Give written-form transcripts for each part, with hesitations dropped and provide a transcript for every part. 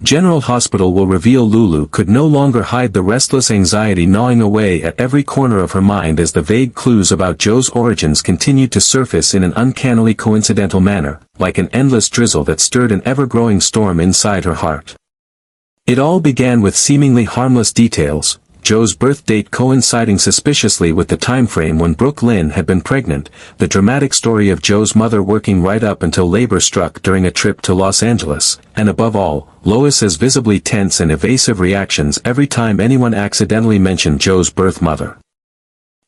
General Hospital will reveal Lulu could no longer hide the restless anxiety gnawing away at every corner of her mind as the vague clues about Joe's origins continued to surface in an uncannily coincidental manner, like an endless drizzle that stirred an ever-growing storm inside her heart. It all began with seemingly harmless details, Joe's birth date coinciding suspiciously with the time frame when Brooke Lynn had been pregnant, the dramatic story of Joe's mother working right up until labor struck during a trip to Los Angeles, and above all, Lois's visibly tense and evasive reactions every time anyone accidentally mentioned Joe's birth mother.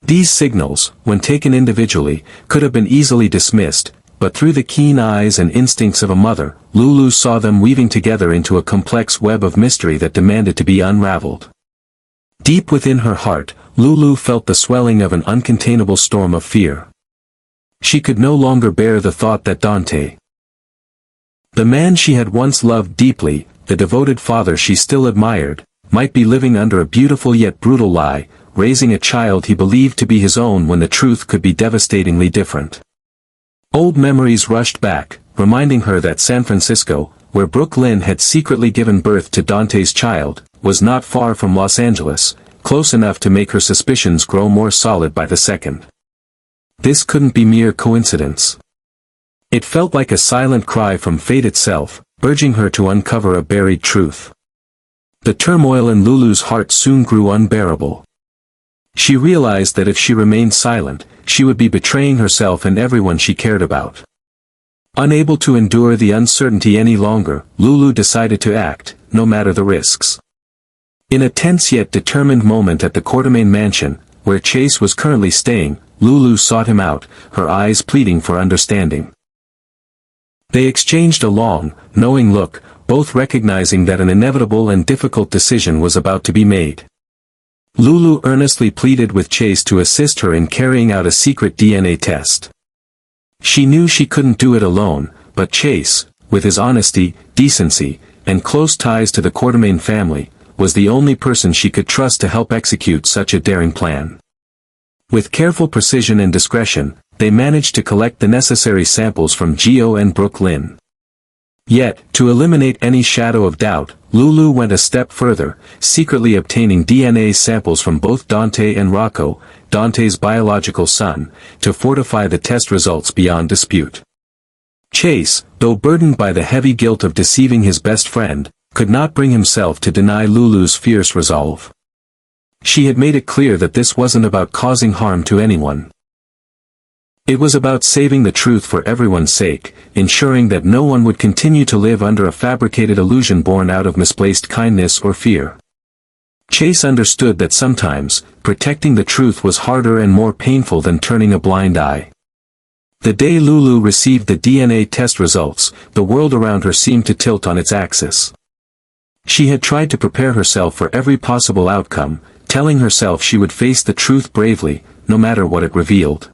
These signals, when taken individually, could have been easily dismissed, but through the keen eyes and instincts of a mother, Lulu saw them weaving together into a complex web of mystery that demanded to be unraveled. Deep within her heart, Lulu felt the swelling of an uncontainable storm of fear. She could no longer bear the thought that Dante, the man she had once loved deeply, the devoted father she still admired, might be living under a beautiful yet brutal lie, raising a child he believed to be his own when the truth could be devastatingly different. Old memories rushed back, reminding her that San Francisco, where Brooke Lynn had secretly given birth to Dante's child, was not far from Los Angeles, close enough to make her suspicions grow more solid by the second. This couldn't be mere coincidence. It felt like a silent cry from fate itself, urging her to uncover a buried truth. The turmoil in Lulu's heart soon grew unbearable. She realized that if she remained silent, she would be betraying herself and everyone she cared about. Unable to endure the uncertainty any longer, Lulu decided to act, no matter the risks. In a tense yet determined moment at the Quartermain mansion, where Chase was currently staying, Lulu sought him out, her eyes pleading for understanding. They exchanged a long, knowing look, both recognizing that an inevitable and difficult decision was about to be made. Lulu earnestly pleaded with Chase to assist her in carrying out a secret DNA test. She knew she couldn't do it alone, but Chase, with his honesty, decency, and close ties to the Quartermain family, was the only person she could trust to help execute such a daring plan. With careful precision and discretion, they managed to collect the necessary samples from Gio and Brooke Lynn. Yet, to eliminate any shadow of doubt, Lulu went a step further, secretly obtaining DNA samples from both Dante and Rocco, Dante's biological son, to fortify the test results beyond dispute. Chase, though burdened by the heavy guilt of deceiving his best friend, could not bring himself to deny Lulu's fierce resolve. She had made it clear that this wasn't about causing harm to anyone. It was about saving the truth for everyone's sake, ensuring that no one would continue to live under a fabricated illusion born out of misplaced kindness or fear. Chase understood that sometimes, protecting the truth was harder and more painful than turning a blind eye. The day Lulu received the DNA test results, the world around her seemed to tilt on its axis. She had tried to prepare herself for every possible outcome, telling herself she would face the truth bravely, no matter what it revealed.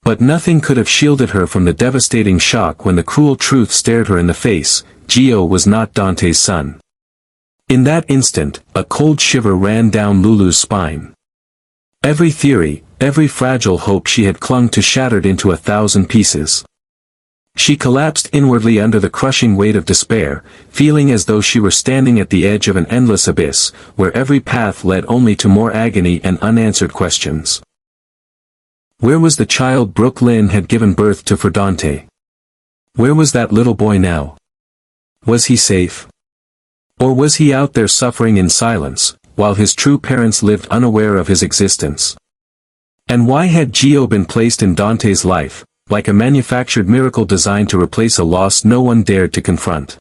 But nothing could have shielded her from the devastating shock when the cruel truth stared her in the face: Gio was not Dante's son. In that instant, a cold shiver ran down Lulu's spine. Every theory, every fragile hope she had clung to shattered into 1,000 pieces. She collapsed inwardly under the crushing weight of despair, feeling as though she were standing at the edge of an endless abyss, where every path led only to more agony and unanswered questions. Where was the child Brooke Lynn had given birth to for Dante? Where was that little boy now? Was he safe? Or was he out there suffering in silence, while his true parents lived unaware of his existence? And why had Gio been placed in Dante's life, like a manufactured miracle designed to replace a loss no one dared to confront?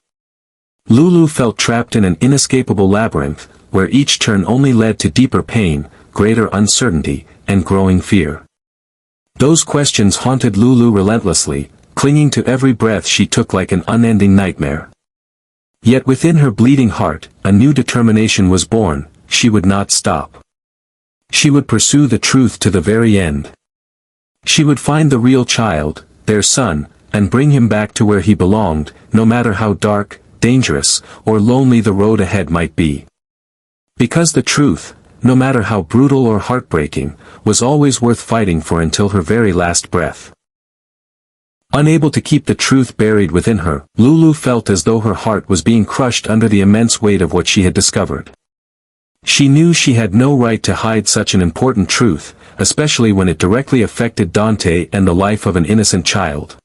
Lulu felt trapped in an inescapable labyrinth, where each turn only led to deeper pain, greater uncertainty, and growing fear. Those questions haunted Lulu relentlessly, clinging to every breath she took like an unending nightmare. Yet within her bleeding heart, a new determination was born: she would not stop. She would pursue the truth to the very end. She would find the real child, their son, and bring him back to where he belonged, no matter how dark, dangerous, or lonely the road ahead might be. Because the truth, no matter how brutal or heartbreaking, was always worth fighting for until her very last breath. Unable to keep the truth buried within her, Lulu felt as though her heart was being crushed under the immense weight of what she had discovered. She knew she had no right to hide such an important truth, especially when it directly affected Dante and the life of an innocent child.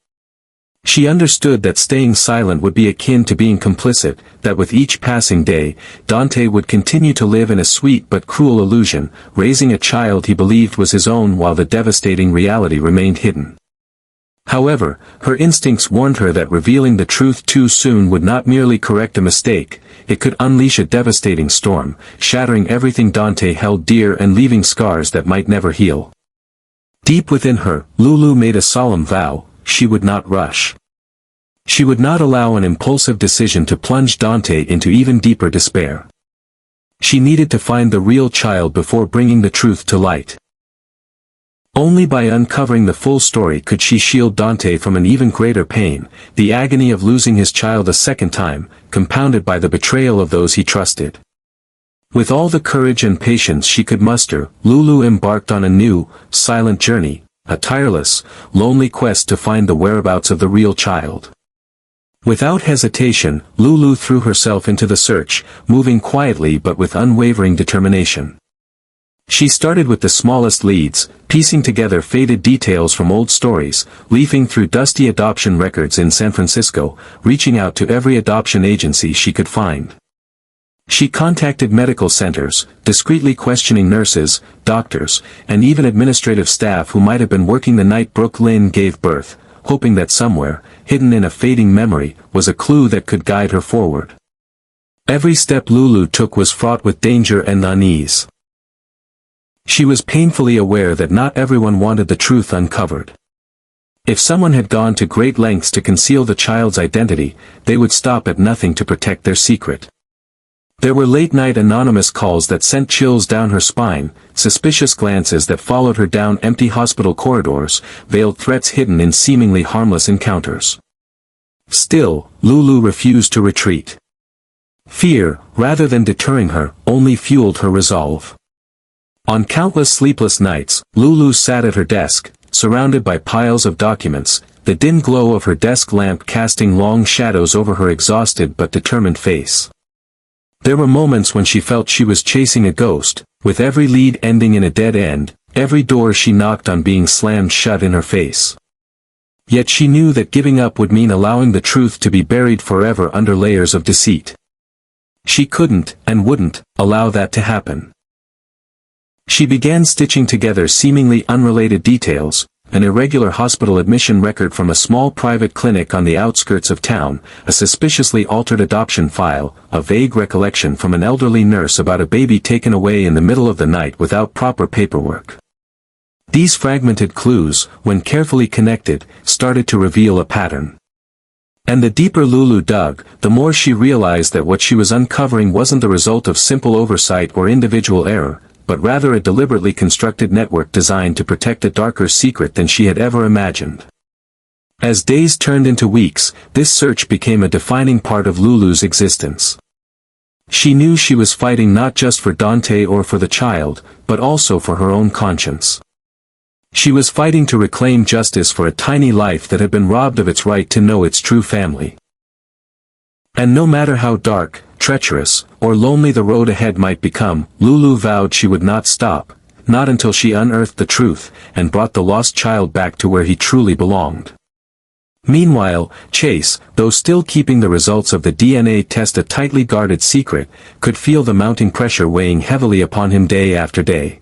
She understood that staying silent would be akin to being complicit, that with each passing day, Dante would continue to live in a sweet but cruel illusion, raising a child he believed was his own while the devastating reality remained hidden. However, her instincts warned her that revealing the truth too soon would not merely correct a mistake, it could unleash a devastating storm, shattering everything Dante held dear and leaving scars that might never heal. Deep within her, Lulu made a solemn vow: she would not rush. She would not allow an impulsive decision to plunge Dante into even deeper despair. She needed to find the real child before bringing the truth to light. Only by uncovering the full story could she shield Dante from an even greater pain, the agony of losing his child a second time, compounded by the betrayal of those he trusted. With all the courage and patience she could muster, Lulu embarked on a new, silent journey, a tireless, lonely quest to find the whereabouts of the real child. Without hesitation, Lulu threw herself into the search, moving quietly but with unwavering determination. She started with the smallest leads, piecing together faded details from old stories, leafing through dusty adoption records in San Francisco, reaching out to every adoption agency she could find. She contacted medical centers, discreetly questioning nurses, doctors, and even administrative staff who might have been working the night Brooke Lynn gave birth, hoping that somewhere, hidden in a fading memory, was a clue that could guide her forward. Every step Lulu took was fraught with danger and unease. She was painfully aware that not everyone wanted the truth uncovered. If someone had gone to great lengths to conceal the child's identity, they would stop at nothing to protect their secret. There were late-night anonymous calls that sent chills down her spine, suspicious glances that followed her down empty hospital corridors, veiled threats hidden in seemingly harmless encounters. Still, Lulu refused to retreat. Fear, rather than deterring her, only fueled her resolve. On countless sleepless nights, Lulu sat at her desk, surrounded by piles of documents, the dim glow of her desk lamp casting long shadows over her exhausted but determined face. There were moments when she felt she was chasing a ghost, with every lead ending in a dead end, every door she knocked on being slammed shut in her face. Yet she knew that giving up would mean allowing the truth to be buried forever under layers of deceit. She couldn't, and wouldn't, allow that to happen. She began stitching together seemingly unrelated details, an irregular hospital admission record from a small private clinic on the outskirts of town, a suspiciously altered adoption file, a vague recollection from an elderly nurse about a baby taken away in the middle of the night without proper paperwork. These fragmented clues, when carefully connected, started to reveal a pattern. And the deeper Lulu dug, the more she realized that what she was uncovering wasn't the result of simple oversight or individual error, but rather a deliberately constructed network designed to protect a darker secret than she had ever imagined. As days turned into weeks, this search became a defining part of Lulu's existence. She knew she was fighting not just for Dante or for the child, but also for her own conscience. She was fighting to reclaim justice for a tiny life that had been robbed of its right to know its true family. And no matter how dark, treacherous, or lonely the road ahead might become, Lulu vowed she would not stop, not until she unearthed the truth, and brought the lost child back to where he truly belonged. Meanwhile, Chase, though still keeping the results of the DNA test a tightly guarded secret, could feel the mounting pressure weighing heavily upon him day after day.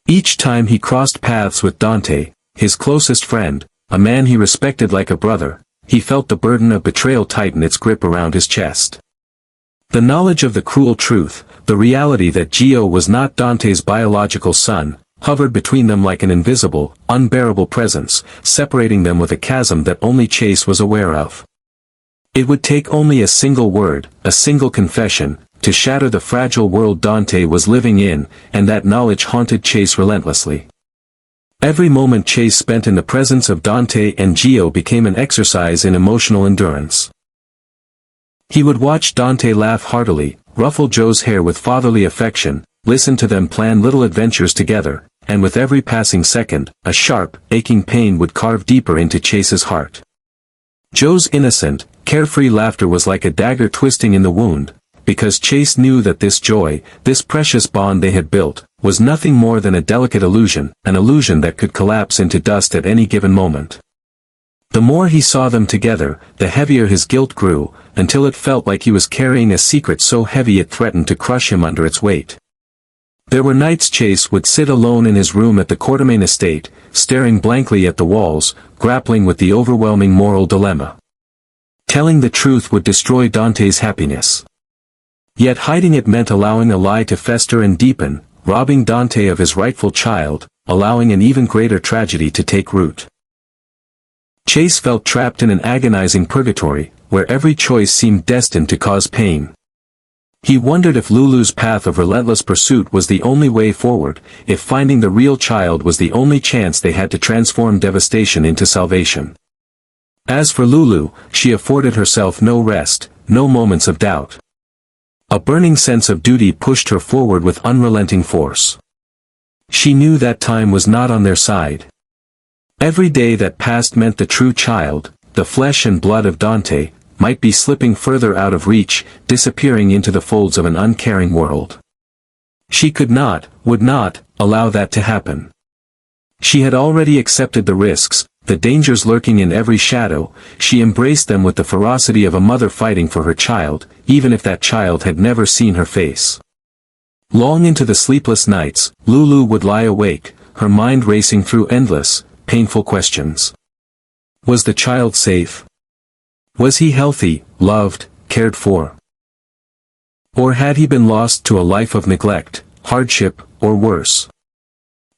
Each time he crossed paths with Dante, his closest friend, a man he respected like a brother, he felt the burden of betrayal tighten its grip around his chest. The knowledge of the cruel truth, the reality that Gio was not Dante's biological son, hovered between them like an invisible, unbearable presence, separating them with a chasm that only Chase was aware of. It would take only a single word, a single confession, to shatter the fragile world Dante was living in, and that knowledge haunted Chase relentlessly. Every moment Chase spent in the presence of Dante and Gio became an exercise in emotional endurance. He would watch Dante laugh heartily, ruffle Joe's hair with fatherly affection, listen to them plan little adventures together, and with every passing second, a sharp, aching pain would carve deeper into Chase's heart. Joe's innocent, carefree laughter was like a dagger twisting in the wound, because Chase knew that this joy, this precious bond they had built, was nothing more than a delicate illusion, an illusion that could collapse into dust at any given moment. The more he saw them together, the heavier his guilt grew, until it felt like he was carrying a secret so heavy it threatened to crush him under its weight. There were nights Chase would sit alone in his room at the Quartermain estate, staring blankly at the walls, grappling with the overwhelming moral dilemma. Telling the truth would destroy Dante's happiness. Yet hiding it meant allowing a lie to fester and deepen, robbing Dante of his rightful child, allowing an even greater tragedy to take root. Chase felt trapped in an agonizing purgatory, where every choice seemed destined to cause pain. He wondered if Lulu's path of relentless pursuit was the only way forward, if finding the real child was the only chance they had to transform devastation into salvation. As for Lulu, she afforded herself no rest, no moments of doubt. A burning sense of duty pushed her forward with unrelenting force. She knew that time was not on their side. Every day that passed meant the true child, the flesh and blood of Dante, might be slipping further out of reach, disappearing into the folds of an uncaring world. She could not, would not, allow that to happen. She had already accepted the risks, the dangers lurking in every shadow. She embraced them with the ferocity of a mother fighting for her child, even if that child had never seen her face. Long into the sleepless nights, Lulu would lie awake, her mind racing through endless, painful questions. Was the child safe? Was he healthy, loved, cared for? Or had he been lost to a life of neglect, hardship, or worse?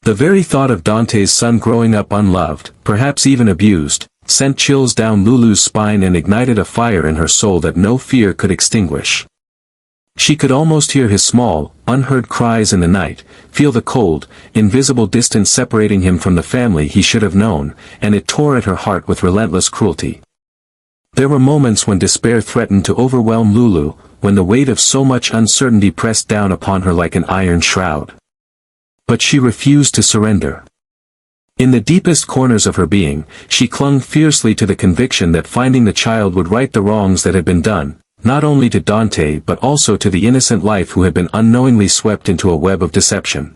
The very thought of Dante's son growing up unloved, perhaps even abused, sent chills down Lulu's spine and ignited a fire in her soul that no fear could extinguish. She could almost hear his small, unheard cries in the night, feel the cold, invisible distance separating him from the family he should have known, and it tore at her heart with relentless cruelty. There were moments when despair threatened to overwhelm Lulu, when the weight of so much uncertainty pressed down upon her like an iron shroud. But she refused to surrender. In the deepest corners of her being, she clung fiercely to the conviction that finding the child would right the wrongs that had been done, not only to Dante but also to the innocent life who had been unknowingly swept into a web of deception.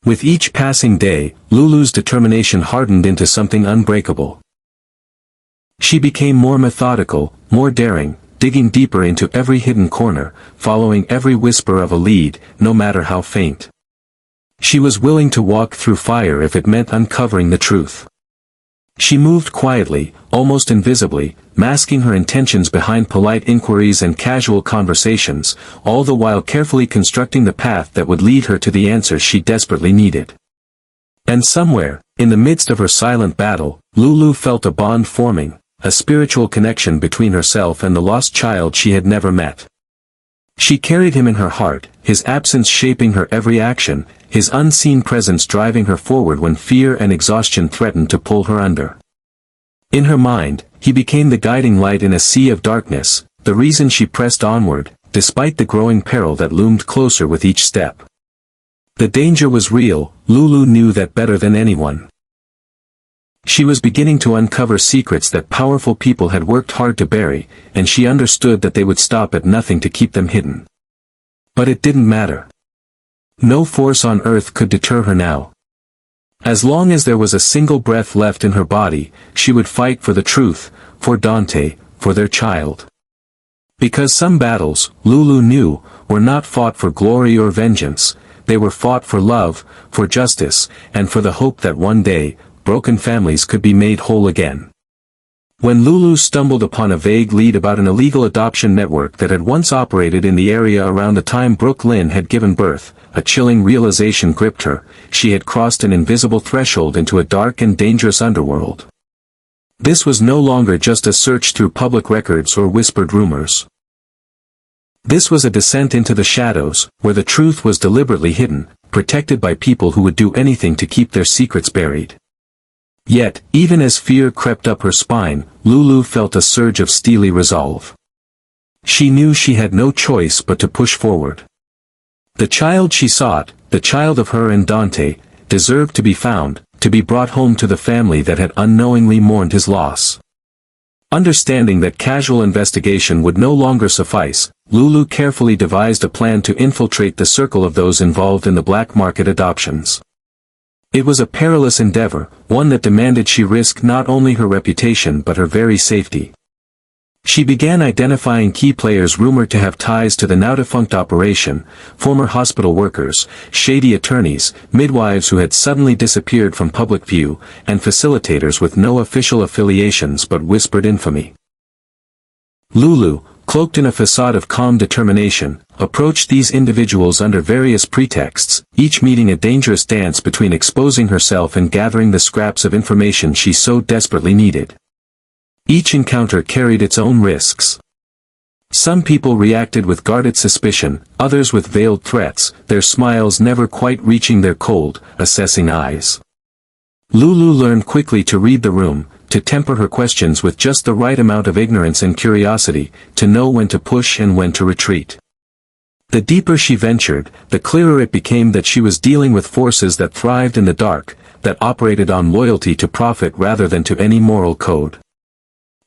With each passing day, Lulu's determination hardened into something unbreakable. She became more methodical, more daring, digging deeper into every hidden corner, following every whisper of a lead, no matter how faint. She was willing to walk through fire if it meant uncovering the truth. She moved quietly, almost invisibly, masking her intentions behind polite inquiries and casual conversations, all the while carefully constructing the path that would lead her to the answers she desperately needed. And somewhere, in the midst of her silent battle, Lulu felt a bond forming, a spiritual connection between herself and the lost child she had never met. She carried him in her heart, his absence shaping her every action, his unseen presence driving her forward when fear and exhaustion threatened to pull her under. In her mind, he became the guiding light in a sea of darkness, the reason she pressed onward, despite the growing peril that loomed closer with each step. The danger was real, Lulu knew that better than anyone. She was beginning to uncover secrets that powerful people had worked hard to bury, and she understood that they would stop at nothing to keep them hidden. But it didn't matter. No force on earth could deter her now. As long as there was a single breath left in her body, she would fight for the truth, for Dante, for their child. Because some battles, Lulu knew, were not fought for glory or vengeance, they were fought for love, for justice, and for the hope that one day, broken families could be made whole again. When Lulu stumbled upon a vague lead about an illegal adoption network that had once operated in the area around the time Brooke Lynn had given birth, a chilling realization gripped her: she had crossed an invisible threshold into a dark and dangerous underworld. This was no longer just a search through public records or whispered rumors. This was a descent into the shadows, where the truth was deliberately hidden, protected by people who would do anything to keep their secrets buried. Yet, even as fear crept up her spine, Lulu felt a surge of steely resolve. She knew she had no choice but to push forward. The child she sought, the child of her and Dante, deserved to be found, to be brought home to the family that had unknowingly mourned his loss. Understanding that casual investigation would no longer suffice, Lulu carefully devised a plan to infiltrate the circle of those involved in the black market adoptions. It was a perilous endeavor, one that demanded she risk not only her reputation but her very safety. She began identifying key players rumored to have ties to the now-defunct operation, former hospital workers, shady attorneys, midwives who had suddenly disappeared from public view, and facilitators with no official affiliations but whispered infamy. Lulu, cloaked in a facade of calm determination, approached these individuals under various pretexts, each meeting a dangerous dance between exposing herself and gathering the scraps of information she so desperately needed. Each encounter carried its own risks. Some people reacted with guarded suspicion, others with veiled threats, their smiles never quite reaching their cold, assessing eyes. Lulu learned quickly to read the room, to temper her questions with just the right amount of ignorance and curiosity, to know when to push and when to retreat. The deeper she ventured, the clearer it became that she was dealing with forces that thrived in the dark, that operated on loyalty to profit rather than to any moral code.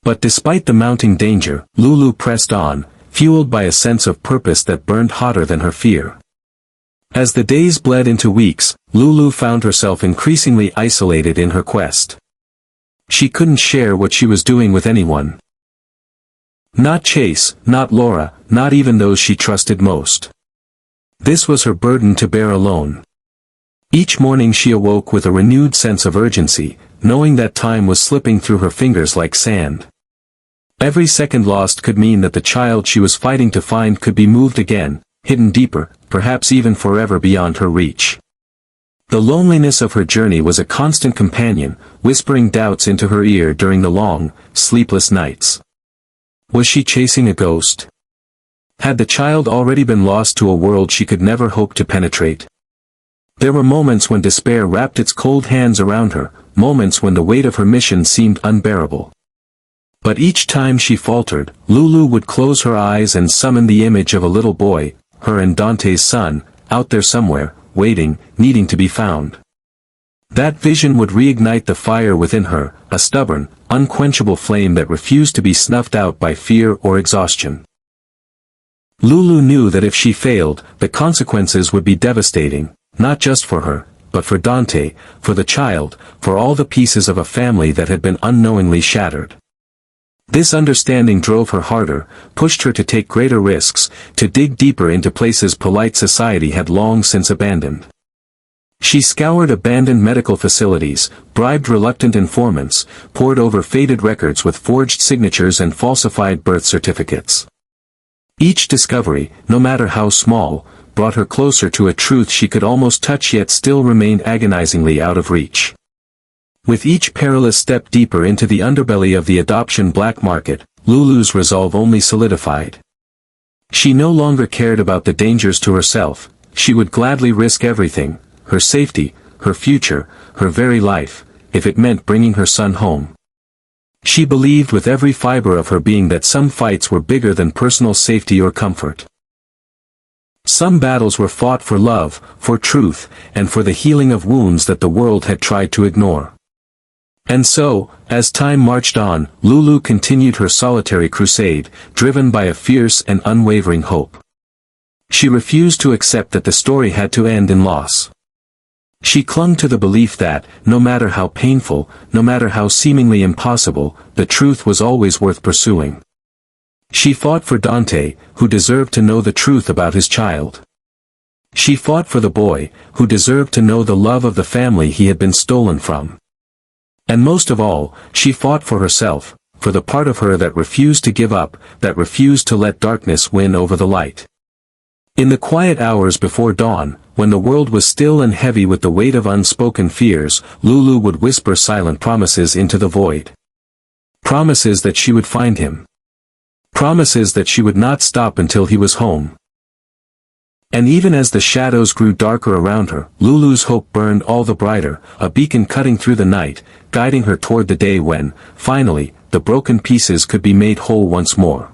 But despite the mounting danger, Lulu pressed on, fueled by a sense of purpose that burned hotter than her fear. As the days bled into weeks, Lulu found herself increasingly isolated in her quest. She couldn't share what she was doing with anyone. Not Chase, not Laura, not even those she trusted most. This was her burden to bear alone. Each morning she awoke with a renewed sense of urgency, knowing that time was slipping through her fingers like sand. Every second lost could mean that the child she was fighting to find could be moved again, hidden deeper, perhaps even forever beyond her reach. The loneliness of her journey was a constant companion, whispering doubts into her ear during the long, sleepless nights. Was she chasing a ghost? Had the child already been lost to a world she could never hope to penetrate? There were moments when despair wrapped its cold hands around her, moments when the weight of her mission seemed unbearable. But each time she faltered, Lulu would close her eyes and summon the image of a little boy, her and Dante's son, out there somewhere, waiting, needing to be found. That vision would reignite the fire within her, a stubborn, unquenchable flame that refused to be snuffed out by fear or exhaustion. Lulu knew that if she failed, the consequences would be devastating, not just for her, but for Dante, for the child, for all the pieces of a family that had been unknowingly shattered. This understanding drove her harder, pushed her to take greater risks, to dig deeper into places polite society had long since abandoned. She scoured abandoned medical facilities, bribed reluctant informants, pored over faded records with forged signatures and falsified birth certificates. Each discovery, no matter how small, brought her closer to a truth she could almost touch yet still remained agonizingly out of reach. With each perilous step deeper into the underbelly of the adoption black market, Lulu's resolve only solidified. She no longer cared about the dangers to herself, she would gladly risk everything, her safety, her future, her very life, if it meant bringing her son home. She believed with every fiber of her being that some fights were bigger than personal safety or comfort. Some battles were fought for love, for truth, and for the healing of wounds that the world had tried to ignore. And so, as time marched on, Lulu continued her solitary crusade, driven by a fierce and unwavering hope. She refused to accept that the story had to end in loss. She clung to the belief that, no matter how painful, no matter how seemingly impossible, the truth was always worth pursuing. She fought for Dante, who deserved to know the truth about his child. She fought for the boy, who deserved to know the love of the family he had been stolen from. And most of all, she fought for herself, for the part of her that refused to give up, that refused to let darkness win over the light. In the quiet hours before dawn, when the world was still and heavy with the weight of unspoken fears, Lulu would whisper silent promises into the void. Promises that she would find him. Promises that she would not stop until he was home. And even as the shadows grew darker around her, Lulu's hope burned all the brighter, a beacon cutting through the night, guiding her toward the day when, finally, the broken pieces could be made whole once more.